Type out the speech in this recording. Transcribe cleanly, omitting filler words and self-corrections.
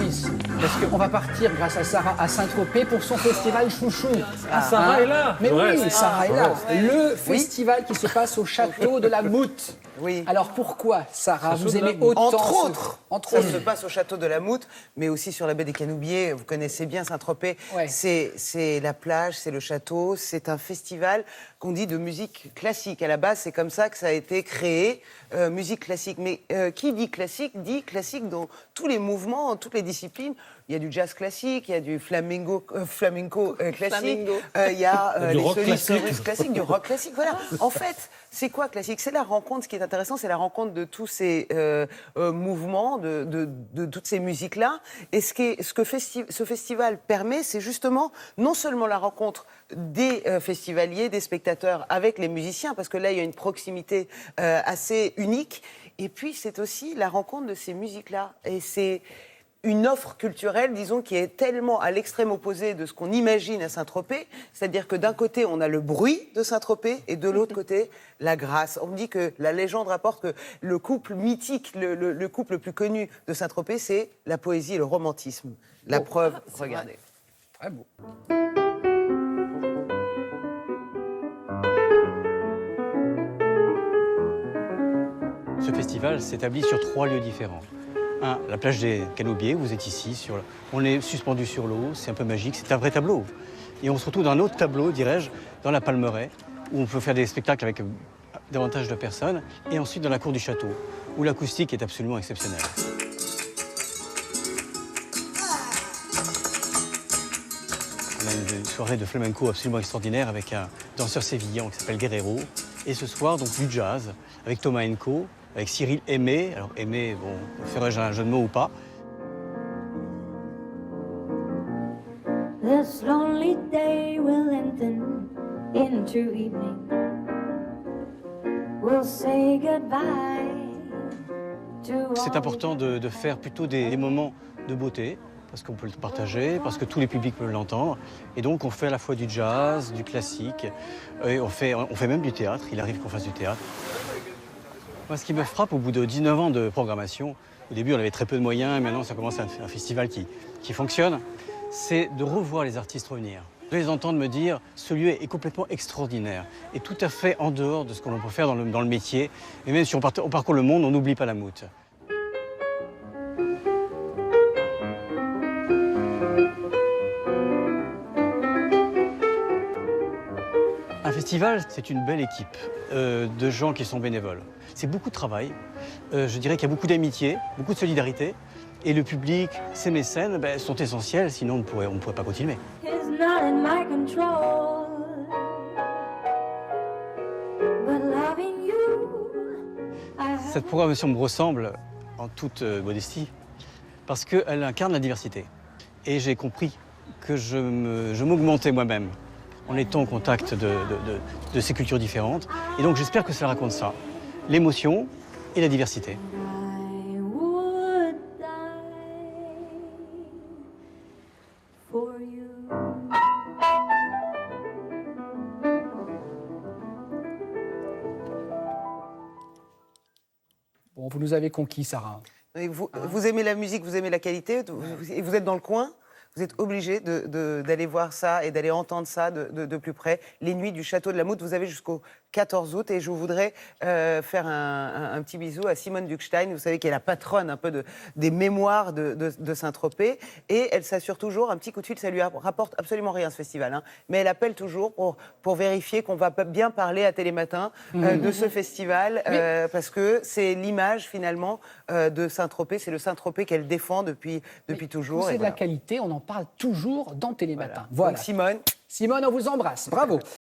coulisses. Parce qu'on va partir, grâce à Sarah, à Saint-Tropez pour son festival chouchou. Ah, Sarah est là. Mais Ouais, oui, Sarah est là. ouais. Le festival qui se passe au château de la Moute. Oui. Alors pourquoi, Sarah, Château vous de la aimez Moute. autant Entre autres, Entre ça autres. se passe au château de la Moute, mais aussi sur la baie des Canoubiers. Vous connaissez bien Saint-Tropez. Ouais. C'est la plage, c'est le château. C'est un festival qu'on dit de musique classique. À la base, c'est comme ça que ça a été créé, musique classique. Mais qui dit classique dans tous les mouvements, dans toutes les disciplines. Il y a du jazz classique, il y a du flamenco classique, Flamingo. il y a Du les rock solistes classique. russes classiques, du rock classique. Voilà. En fait, c'est quoi classique? C'est la rencontre. Ce qui est intéressant, c'est la rencontre de tous ces mouvements, de toutes ces musiques-là. Et ce que ce festival permet, c'est justement non seulement la rencontre des festivaliers, des spectateurs avec les musiciens, parce que là, il y a une proximité assez unique. Et puis, c'est aussi la rencontre de ces musiques-là. Et c'est une offre culturelle, disons, qui est tellement à l'extrême opposé de ce qu'on imagine à Saint-Tropez. C'est-à-dire que d'un côté, on a le bruit de Saint-Tropez et de l'autre côté, la grâce. On me dit que la légende rapporte que le couple mythique, le couple le plus connu de Saint-Tropez, c'est la poésie et le romantisme. La preuve, regardez. Très beau. Ce festival s'établit sur 3 lieux différents. Un, la plage des Canoubiers, vous êtes ici, on est suspendu sur l'eau, c'est un peu magique, c'est un vrai tableau. Et on se retrouve dans un autre tableau, dirais-je, dans la Palmeraie, où on peut faire des spectacles avec davantage de personnes, et ensuite dans la cour du château, où l'acoustique est absolument exceptionnelle. On a une soirée de flamenco absolument extraordinaire avec un danseur sévillan qui s'appelle Guerrero. Et ce soir, donc, du jazz, avec Thomas Enco, avec Cyril Aimé. Alors Aimé, bon, ferais-je un jeu de mots ou pas? This lonely day will lengthen into evening. We'll say goodbye to C'est all important de faire plutôt des moments de beauté, parce qu'on peut le partager, parce que tous les publics peuvent l'entendre. Et donc on fait à la fois du jazz, du classique, et on fait même du théâtre. Il arrive qu'on fasse du théâtre. Moi, ce qui me frappe au bout de 19 ans de programmation, au début on avait très peu de moyens, maintenant ça commence un festival qui fonctionne, c'est de revoir les artistes revenir. De les entendre me dire « ce lieu est complètement extraordinaire et tout à fait en dehors de ce que l'on peut faire dans le métier. Et même si on parcourt le monde, on n'oublie pas la Moute. » Un festival, c'est une belle équipe de gens qui sont bénévoles. C'est beaucoup de travail. Je dirais qu'il y a beaucoup d'amitié, beaucoup de solidarité. Et le public, ces mécènes, sont essentiels, sinon on ne pourrait pas continuer. is not in my control. But loving you, I have Cette programmation me ressemble en toute modestie parce qu'elle incarne la diversité. Et j'ai compris que je m'augmentais moi-même en étant au contact de ces cultures différentes. Et donc j'espère que ça raconte ça, l'émotion et la diversité. I would die for you. Bon, vous nous avez conquis, Sarah. Et vous aimez la musique, vous aimez la qualité, et vous êtes dans le coin, vous êtes obligé d'aller voir ça et d'aller entendre ça de plus près. Les nuits du château de la Moute, vous avez jusqu'au 14 août. Et je voudrais faire un petit bisou à Simone Duckstein, vous savez, qui est la patronne un peu des mémoires de Saint-Tropez. Et elle s'assure toujours, un petit coup de fil, ça lui rapporte absolument rien ce festival, hein, mais elle appelle toujours pour vérifier qu'on va bien parler à Télématin de ce festival, parce que c'est l'image finalement de Saint-Tropez, c'est le Saint-Tropez qu'elle défend depuis toujours. C'est Et de la voilà. qualité, on en parle toujours dans Télématin. Voilà. Donc Simone, Simone, on vous embrasse. Bravo.